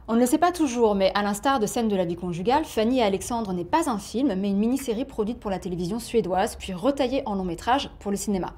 On ne le sait pas toujours, mais à l'instar de Scènes de la vie conjugale, Fanny et Alexandre n'est pas un film, mais une mini-série produite pour la télévision suédoise, puis retaillée en long métrage pour le cinéma.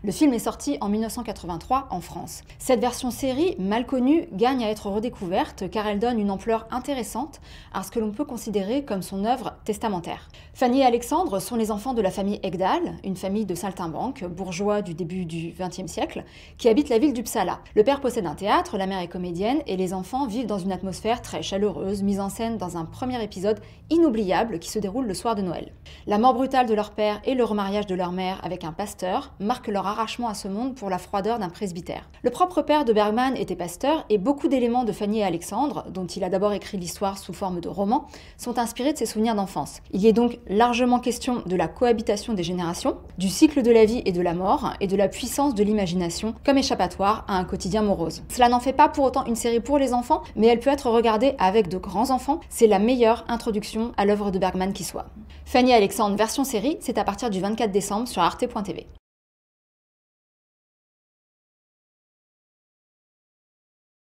Le film est sorti en 1983 en France. Cette version série, mal connue, gagne à être redécouverte car elle donne une ampleur intéressante à ce que l'on peut considérer comme son œuvre testamentaire. Fanny et Alexandre sont les enfants de la famille Ekdal, une famille de saltimbanques, bourgeois du début du XXe siècle, qui habite la ville d'Uppsala. Le père possède un théâtre, la mère est comédienne et les enfants vivent dans une atmosphère très chaleureuse, mise en scène dans un premier épisode inoubliable qui se déroule le soir de Noël. La mort brutale de leur père et le remariage de leur mère avec un pasteur marquent leur arrachement à ce monde pour la froideur d'un presbytère. Le propre père de Bergman était pasteur et beaucoup d'éléments de Fanny et Alexandre, dont il a d'abord écrit l'histoire sous forme de roman, sont inspirés de ses souvenirs d'enfance. Il y est donc largement question de la cohabitation des générations, du cycle de la vie et de la mort, et de la puissance de l'imagination comme échappatoire à un quotidien morose. Cela n'en fait pas pour autant une série pour les enfants, mais elle peut être regardée avec de grands enfants. C'est la meilleure introduction à l'œuvre de Bergman qui soit. Fanny et Alexandre version série, c'est à partir du 24 décembre sur arte.tv.